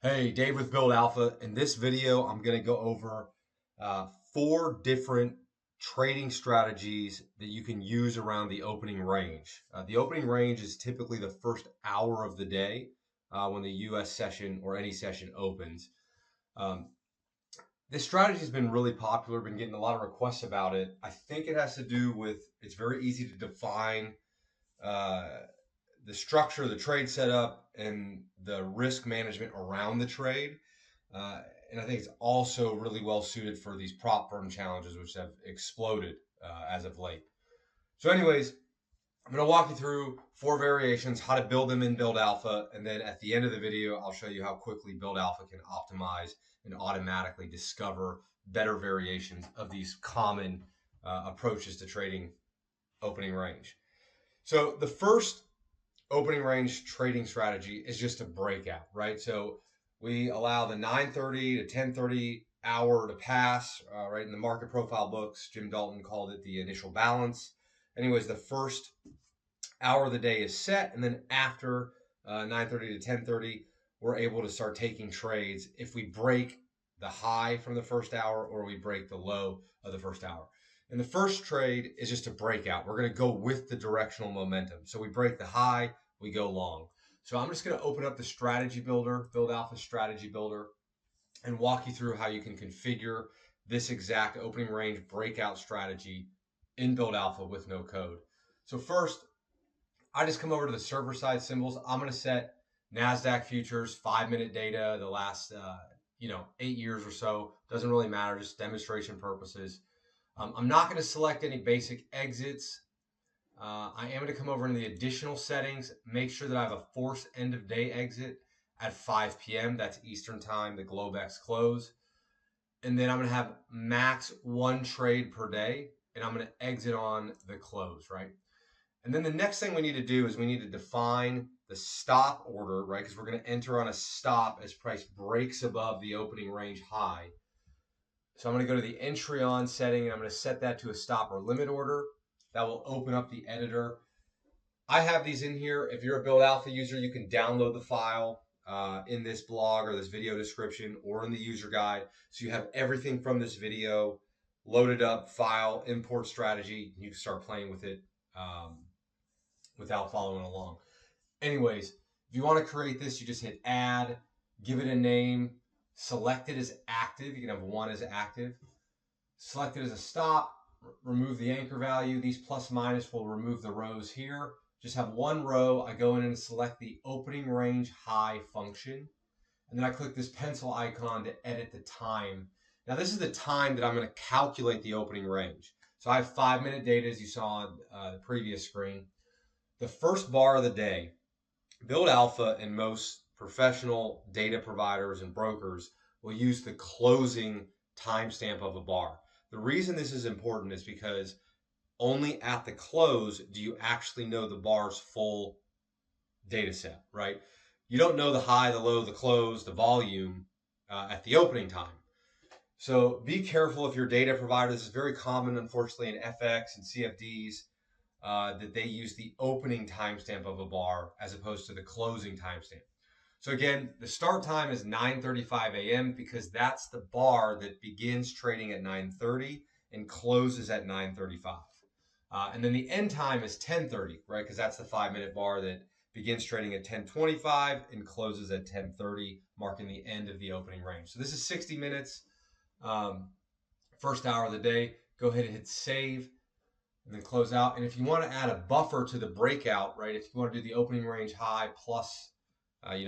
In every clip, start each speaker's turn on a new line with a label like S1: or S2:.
S1: Hey, Dave with Build Alpha. In this video, I'm going to go over 4 different trading strategies that you can use around the opening range. The opening range is typically the first hour of the day when the US session or any session opens. Um, this strategy has been really popular, been getting a lot of requests about it. I think it has to do with it's very easy to define uh, the structure, the trade setup, and the risk management around the trade. And I think it's also really well suited for these prop firm challenges, which have exploded as of late. So, anyways, I'm going to walk you through 4 variations, how to build them in Build Alpha, and then at the end of the video, I'll show you how quickly Build Alpha can optimize and automatically discover better variations of these common approaches to trading opening range. So, the first opening range trading strategy is just a breakout, right? So we allow the 9:30 to 10:30 hour to pass, right? In the market profile books, Jim Dalton called it the initial balance. Anyways, the first hour of the day is set, and then after 9:30 to 10:30, we're able to start taking trades if we break the high from the first hour or we break the low of the first hour. And the first trade is just a breakout. We're going to go with the directional momentum. So we break the high, we go long. So I'm just going to open up the strategy builder, Build Alpha strategy builder, and walk you through how you can configure this exact opening range breakout strategy in Build Alpha with no code. So first, I just come over to the server side symbols. I'm going to set NASDAQ futures, 5-minute data, the last, 8 years or so. Doesn't really matter, just demonstration purposes. I'm not going to select any basic exits. I am going to come over into the additional settings, make sure that I have a forced end of day exit at 5 p.m. That's Eastern time, the Globex close. And then I'm going to have max 1 trade per day, and I'm going to exit on the close, right? And then the next thing we need to do is we need to define the stop order, right? Because we're going to enter on a stop as price breaks above the opening range high. So I'm going to go to the entry on setting, and I'm going to set that to a stop or limit order. That will open up the editor. I have these in here. If you're a Build Alpha user, you can download the file in this blog or this video description or in the user guide. So you have everything from this video loaded up, file, import strategy. You can start playing with it without following along. Anyways, if you want to create this, you just hit add, give it a name, select it as active. You can have 1 as active. Select it as a stop, remove the anchor value. These plus minus will remove the rows here. Just have 1 row. I go in and select the opening range high function. And then I click this pencil icon to edit the time. Now this is the time that I'm going to calculate the opening range. So I have 5-minute data as you saw on the previous screen. The first bar of the day, Build Alpha and most professional data providers and brokers will use the closing timestamp of a bar. The reason this is important is because only at the close do you actually know the bar's full data set, right? You don't know the high, the low, the close, the volume at the opening time. So be careful if your data provider. This is very common, unfortunately, in FX and CFDs. That they use the opening timestamp of a bar as opposed to the closing timestamp. So again, the start time is 9:35 a.m. because that's the bar that begins trading at 9:30 and closes at 9:35. And then the end time is 10:30, right? Because that's the 5-minute bar that begins trading at 10:25 and closes at 10:30, marking the end of the opening range. So this is 60 minutes, first hour of the day. Go ahead and hit save and then close out. And if you want to add a buffer to the breakout, right? If you want to do the opening range high plus,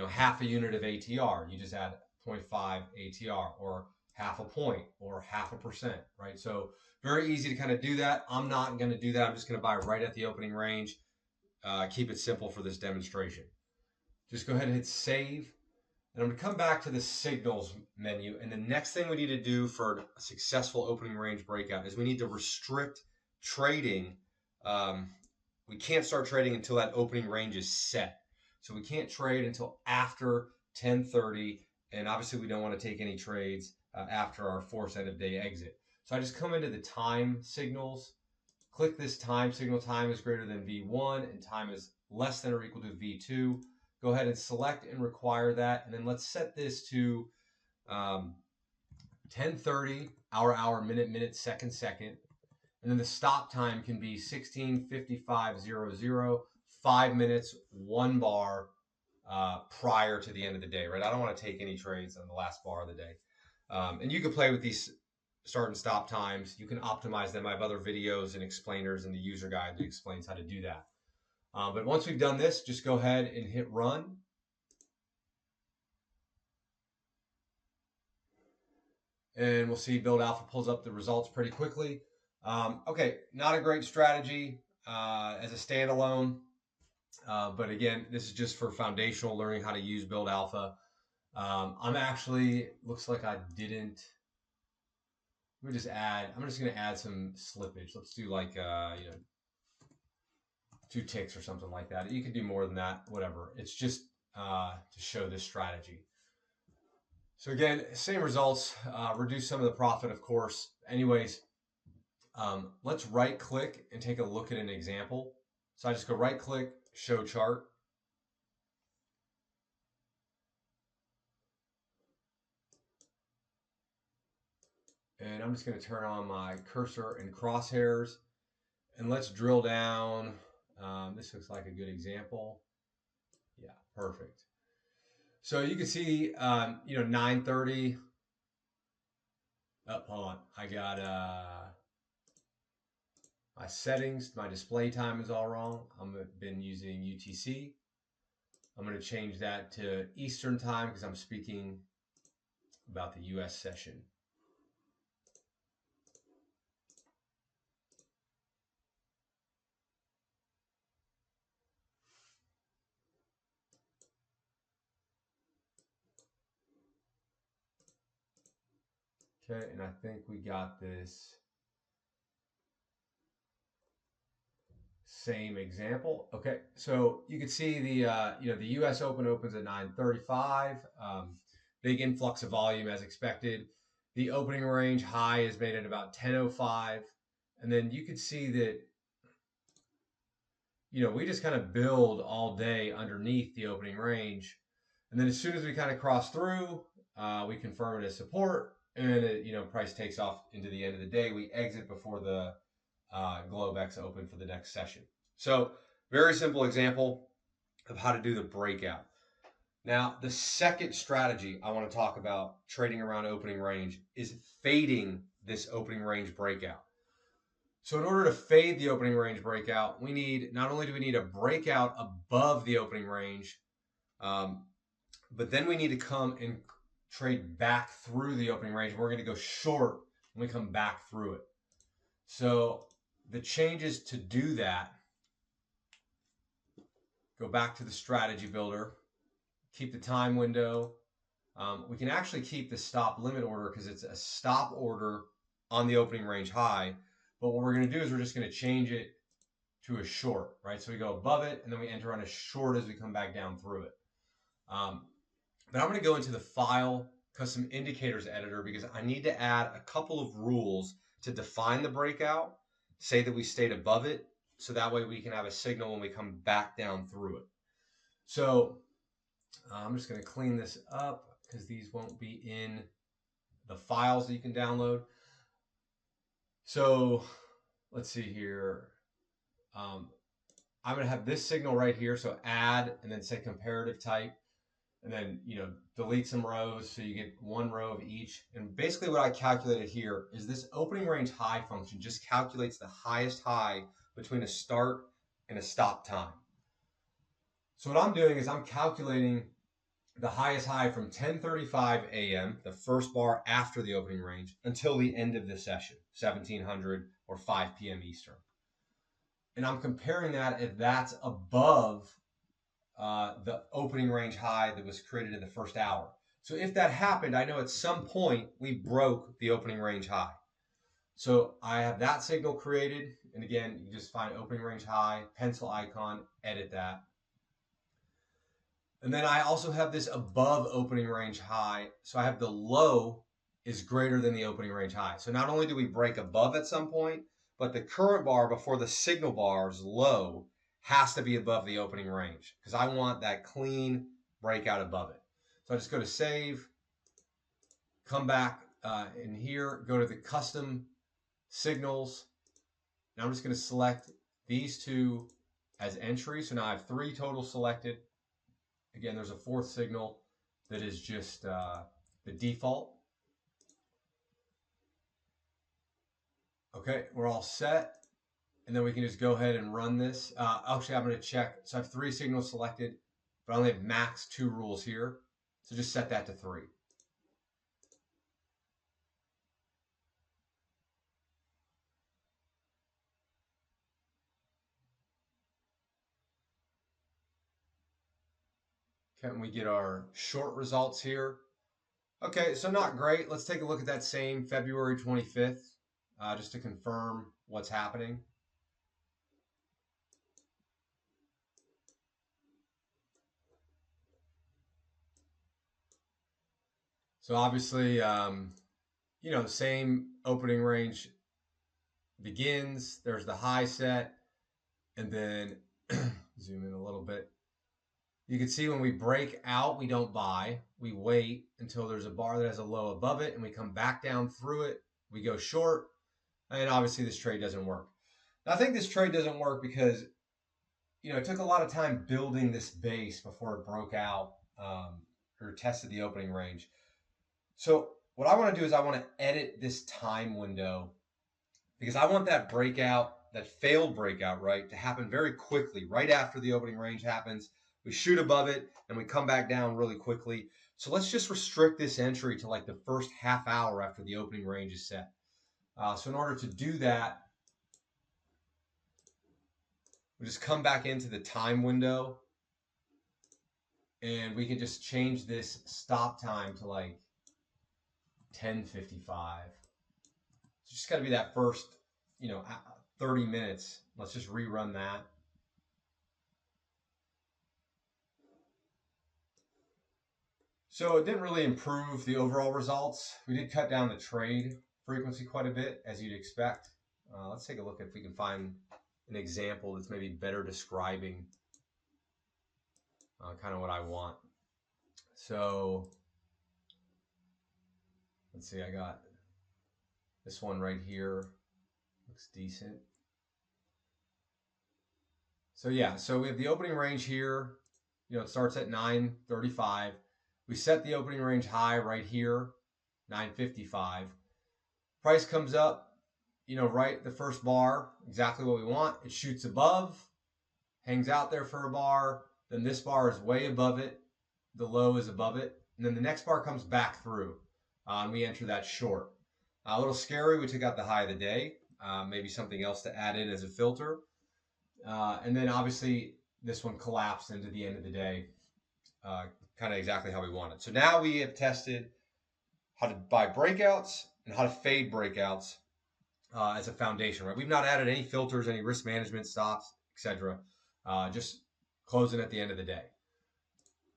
S1: half a unit of ATR, you just add 0.5 ATR or half a point or 0.5%, right? So very easy to kind of do that. I'm not going to do that. I'm just going to buy right at the opening range. Keep it simple for this demonstration. Just go ahead and hit save. And I'm going to come back to the signals menu. And the next thing we need to do for a successful opening range breakout is we need to restrict trading. We can't start trading until that opening range is set. So we can't trade until after 10:30, and obviously we don't want to take any trades after our forced end of day exit. So I just come into the time signals, click this time signal. Time is greater than V1 and time is less than or equal to V2. go ahead and select and require that. And then let's set this to 10:30, hour, minute, second. And then the stop time can be 16:55:00, 5 minutes, 1 bar prior to the end of the day, right? I don't want to take any trades on the last bar of the day. And you can play with these start and stop times. You can optimize them. I have other videos and explainers in the user guide that explains how to do that. But once we've done this, just go ahead and hit run. And we'll see Build Alpha pulls up the results pretty quickly. Okay, not a great strategy as a standalone. But again, this is just for foundational learning how to use Build Alpha. I'm actually, looks like I didn't. Let me just add, I'm just going to add some slippage. Let's do like, 2 ticks or something like that. You can do more than that, whatever. It's just to show this strategy. So again, same results, reduce some of the profit, of course. Anyways, let's right click and take a look at an example. So I just go right click, show chart. And I'm just going to turn on my cursor and crosshairs. And let's drill down. This looks like a good example. Yeah, perfect. So you can see, 9:30. Oh, hold on. I got my settings. My display time is all wrong. I've been using UTC. I'm going to change that to Eastern time because I'm speaking about the US session. Okay, and I think we got this same example. Okay, so you can see the US Open opens at 9:35. Big influx of volume as expected. The opening range high is made at about 10:05, and then you could see that we just kind of build all day underneath the opening range, and then as soon as we kind of cross through, we confirm it as support, and it, price takes off into the end of the day. We exit before the Globex open for the next session. So very simple example of how to do the breakout. Now, the second strategy I want to talk about trading around opening range is fading this opening range breakout. So in order to fade the opening range breakout, not only do we need a breakout above the opening range, but then we need to come and trade back through the opening range. We're going to go short when we come back through it. So the changes to do that, go back to the strategy builder, keep the time window. We can actually keep the stop limit order because it's a stop order on the opening range high. But what we're going to do is we're just going to change it to a short, right? So we go above it and then we enter on a short as we come back down through it. But I'm going to go into the file custom indicators editor because I need to add a couple of rules to define the breakout, say that we stayed above it, so that way we can have a signal when we come back down through it. So I'm just going to clean this up because these won't be in the files that you can download. So let's see here. I'm going to have this signal right here. So add and then say comparative type. And then, delete some rows so you get 1 row of each. And basically what I calculated here is this opening range high function just calculates the highest high between a start and a stop time. So what I'm doing is I'm calculating the highest high from 10:35 a.m., the first bar after the opening range, until the end of the session, 1700 or 5 p.m. Eastern. And I'm comparing that if that's above the opening range high that was created in the first hour. So if that happened, I know at some point we broke the opening range high. So I have that signal created. And again, you just find opening range high, pencil icon, edit that. And then I also have this above opening range high. So I have the low is greater than the opening range high. So not only do we break above at some point, but the current bar before the signal bar's low has to be above the opening range because I want that clean breakout above it. So I just go to save, come back in here, go to the custom signals. Now I'm just going to select these two as entries. So now I have 3 total selected. Again, there's a 4th signal that is just the default. Okay, we're all set. And then we can just go ahead and run this. Actually, I'm going to check. So I have 3 signals selected, but I only have max 2 rules here. So just set that to 3. Can we get our short results here? Okay, so not great. Let's take a look at that same February 25th, just to confirm what's happening. So obviously, the same opening range begins. There's the high set, and then zoom in a little bit. You can see when we break out, we don't buy. We wait until there's a bar that has a low above it, and we come back down through it. We go short, and obviously this trade doesn't work. Now, I think this trade doesn't work because it took a lot of time building this base before it broke out or tested the opening range. So what I want to do is I want to edit this time window because I want that breakout, that failed breakout, right, to happen very quickly, right after the opening range happens. We shoot above it and we come back down really quickly. So let's just restrict this entry to like the first half hour after the opening range is set. So in order to do that, we just come back into the time window and we can just change this stop time to like 10:55. It's just got to be that first, 30 minutes. Let's just rerun that. So it didn't really improve the overall results. We did cut down the trade frequency quite a bit, as you'd expect. Let's take a look if we can find an example that's maybe better describing kind of what I want. So let's see, I got this one right here. Looks decent. So yeah, so we have the opening range here. It starts at 9:35. We set the opening range high right here, 9:55. Price comes up, right the first bar, exactly what we want. It shoots above, hangs out there for a bar. Then this bar is way above it. The low is above it. And then the next bar comes back through. And we enter that short. A little scary. We took out the high of the day. Maybe something else to add in as a filter. And then obviously this one collapsed into the end of the day. Kind of exactly how we want it. So now we have tested how to buy breakouts and how to fade breakouts as a foundation, right? We've not added any filters, any risk management stops, etc. Just closing at the end of the day.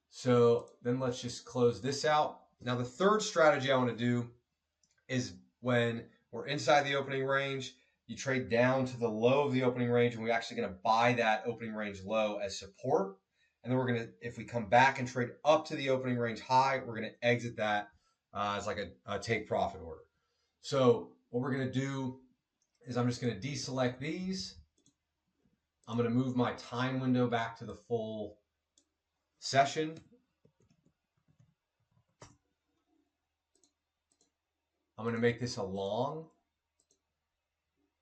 S1: So then let's just close this out. Now the third strategy I want to do is when we're inside the opening range, you trade down to the low of the opening range, and we're actually going to buy that opening range low as support. And then we're going to, if we come back and trade up to the opening range high, we're going to exit that as like a take profit order. So what we're going to do is I'm just going to deselect these. I'm going to move my time window back to the full session. I'm going to make this a long.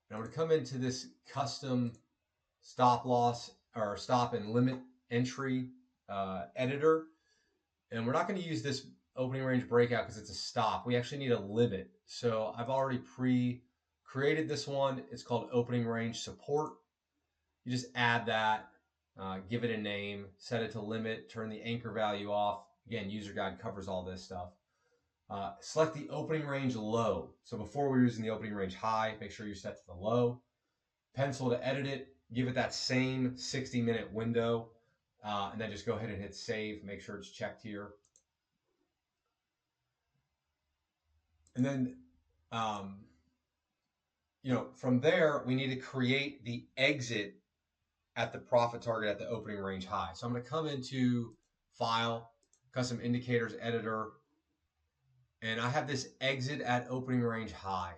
S1: And I'm going to come into this custom stop loss or stop and limit entry editor. And we're not going to use this opening range breakout because it's a stop. We actually need a limit. So I've already pre-created this one. It's called opening range support. You just add that, give it a name, set it to limit, turn the anchor value off. Again, user guide covers all this stuff. Select the opening range low. So before we were using the opening range high, make sure you're set to the low. Pencil to edit it, give it that same 60-minute window, and then just go ahead and hit save. Make sure it's checked here. And then, from there, we need to create the exit at the profit target at the opening range high. So I'm going to come into File, Custom Indicators Editor, and I have this exit at opening range high.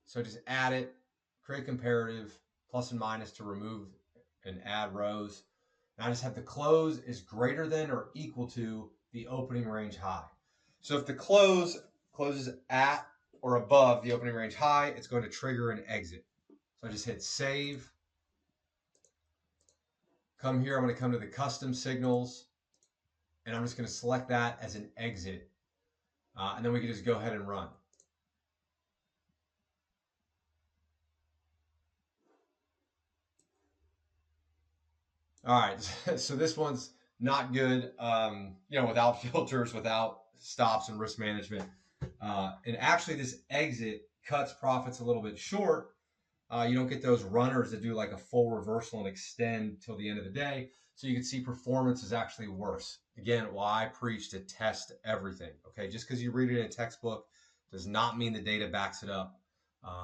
S1: So just add it, create comparative, plus and minus to remove and add rows. And I just have the close is greater than or equal to the opening range high. So if the closes at or above the opening range high, it's going to trigger an exit. So I just hit save. Come here, I'm going to come to the custom signals, and I'm just going to select that as an exit. And then we can just go ahead and run. All right, so this one's not good, without filters, without stops and risk management. And actually this exit cuts profits a little bit short. You don't get those runners that do like a full reversal and extend till the end of the day. So you can see performance is actually worse. Again, why I preach to test everything. Okay, just because you read it in a textbook does not mean the data backs it up.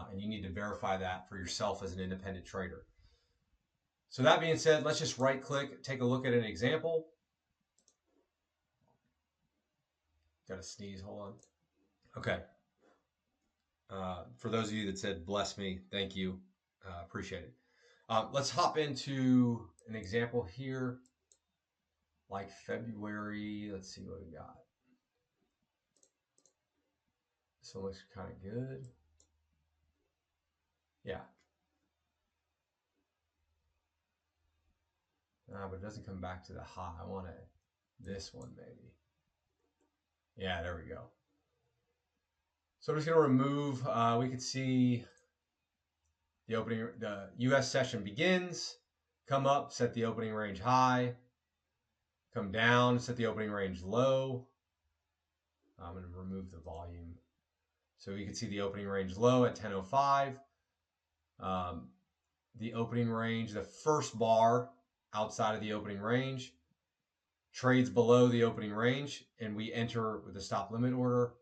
S1: And you need to verify that for yourself as an independent trader. So that being said, let's just right click, take a look at an example. Got to sneeze, hold on. Okay. For those of you that said, bless me, thank you. Appreciate it. Let's hop into an example here, like February. Let's see what we got. This one looks kind of good. Yeah. But it doesn't come back to the high. I want this one maybe. Yeah, there we go. So I'm just going to remove, we could see the US session begins, come up, set the opening range high, come down, set the opening range low. I'm going to remove the volume. So you can see the opening range low at 10:05. The opening range, the first bar outside of the opening range, trades below the opening range, and we enter with a stop limit order,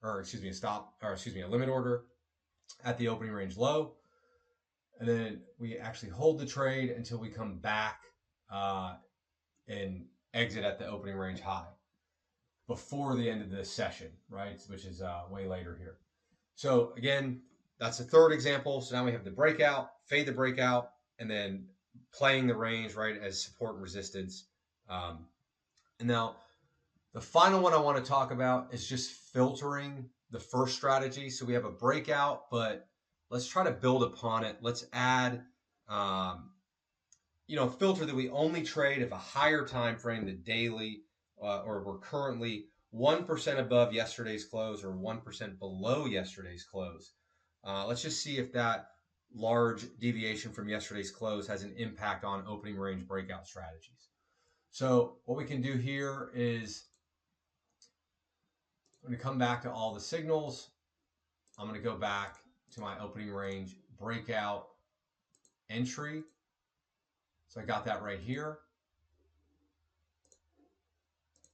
S1: a limit order at the opening range low. And then we actually hold the trade until we come back and exit at the opening range high before the end of the session, right? Which is way later here. So again, that's the third example. So now we have the breakout, fade the breakout, and then playing the range, right, as support and resistance. And now the final one I want to talk about is just filtering the first strategy. So we have a breakout, but let's try to build upon it. Let's add, filter that we only trade if a higher time frame, the daily, or we're currently 1% above yesterday's close or 1% below yesterday's close. Let's just see if that large deviation from yesterday's close has an impact on opening range breakout strategies. So what we can do here is I'm going to come back to all the signals. I'm going to go back to my opening range breakout entry. So I got that right here.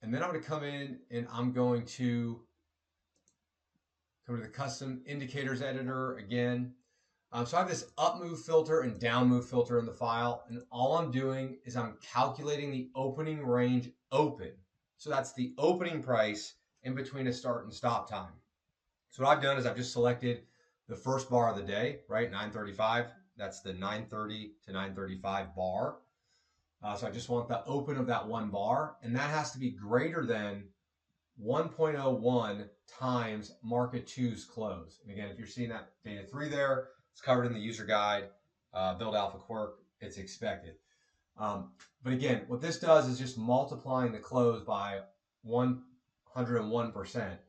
S1: And then I'm going to come in and I'm going to come to the custom indicators editor again. So I have this up move filter and down move filter in the file. And all I'm doing is I'm calculating the opening range open. So that's the opening price in between a start and stop time. So what I've done is I've just selected the first bar of the day, right? 9:35. That's the 9:30 to 9:35 bar. So I just want the open of that one bar, and that has to be greater than 1.01 times market 2's close. And again, if you're seeing that data 3 there, it's covered in the user guide, build alpha quirk, it's expected. But again, what this does is just multiplying the close by 101%.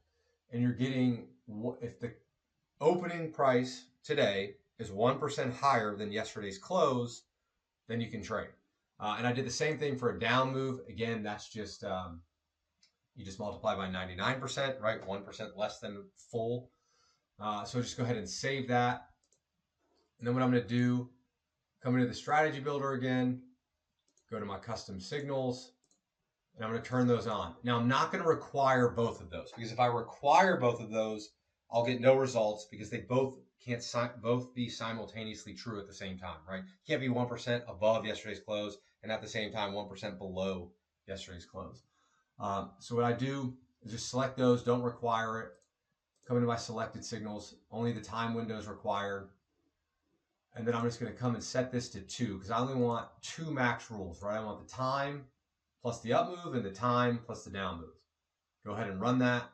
S1: And you're getting, if the opening price today is 1% higher than yesterday's close, then you can trade. And I did the same thing for a down move. Again, that's just, you just multiply by 99%, right? 1% less than full. So just go ahead and save that. And then what I'm going to do, come into the strategy builder again, go to my custom signals, and I'm going to turn those on. Now, I'm not going to require both of those, because if I require both of those, I'll get no results because they both can't both be simultaneously true at the same time, right? You can't be 1% above yesterday's close and at the same time 1% below yesterday's close. So what I do is just select those, don't require it. Come into my selected signals, only the time window is required. And then I'm just going to come and set this to 2 because I only want 2 max rules, right? I want the time plus the up move and the time plus the down move. Go ahead and run that.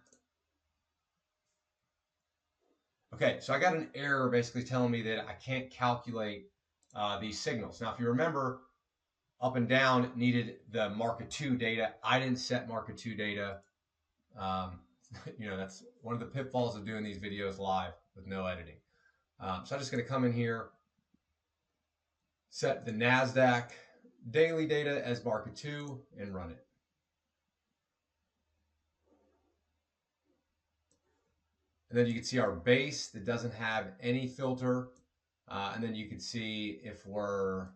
S1: Okay, so I got an error basically telling me that I can't calculate these signals. Now, if you remember, up and down needed the market 2 data. I didn't set market 2 data. That's one of the pitfalls of doing these videos live with no editing. So I'm just going to come in here, set the NASDAQ daily data as market 2 and run it. And then you can see our base that doesn't have any filter. And then you can see if we're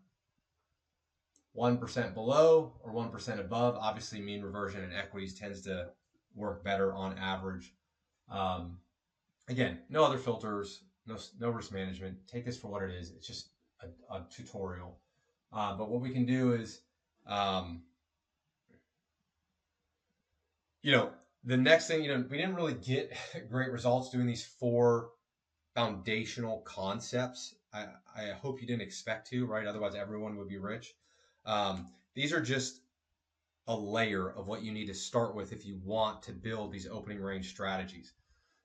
S1: 1% below or 1% above. Obviously, mean reversion in equities tends to work better on average. Again, no other filters, no risk management. Take this for what it is. It's just a tutorial. But what we can do is, the next thing, we didn't really get great results doing these 4 foundational concepts. I hope you didn't expect to, right? Otherwise, everyone would be rich. These are just a layer of what you need to start with if you want to build these opening range strategies.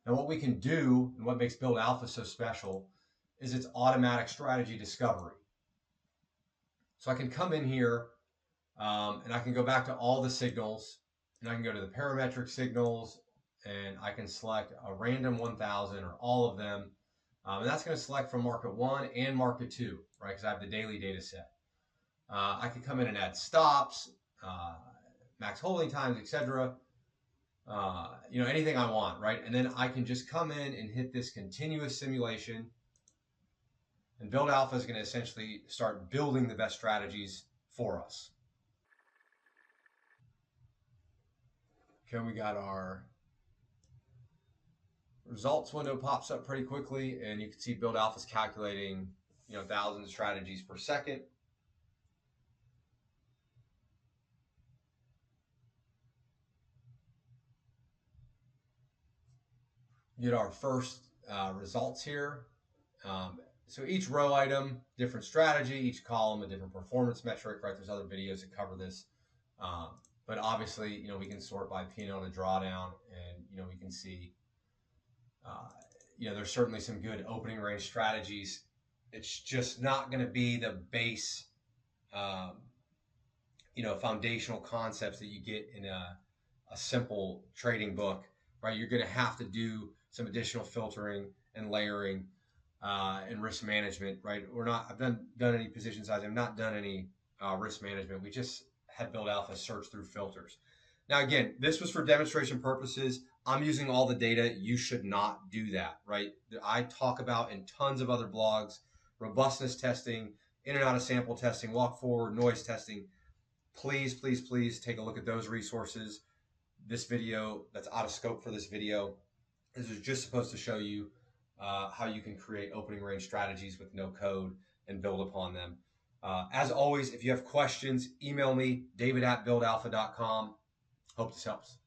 S1: Now, what we can do and what makes Build Alpha so special is its automatic strategy discovery. So I can come in here and I can go back to all the signals and I can go to the parametric signals and I can select a random 1000 or all of them. And that's going to select from market 1 and market 2, right? Because I have the daily data set. I can come in and add stops, max holding times, etc. Anything I want, right? And then I can just come in and hit this continuous simulation. And Build Alpha is going to essentially start building the best strategies for us. Okay, we got our results window pops up pretty quickly, and you can see Build Alpha is calculating, thousands of strategies per second. Get our first results here. So each row item, different strategy, each column, a different performance metric, right? There's other videos that cover this. But obviously, we can sort by P&L to drawdown, and, we can see, there's certainly some good opening range strategies. It's just not going to be the base, foundational concepts that you get in a simple trading book, right? You're going to have to do some additional filtering and layering and risk management, right? I've done any position size. I've not done any risk management. We just had Build Alpha search through filters. Now, again, this was for demonstration purposes. I'm using all the data. You should not do that, right? I talk about in tons of other blogs, robustness testing, in and out of sample testing, walk forward, noise testing. Please, please, please take a look at those resources. This video, that's out of scope for this video. This is just supposed to show you how you can create opening range strategies with no code and build upon them. As always, if you have questions, email me, david@buildalpha.com. Hope this helps.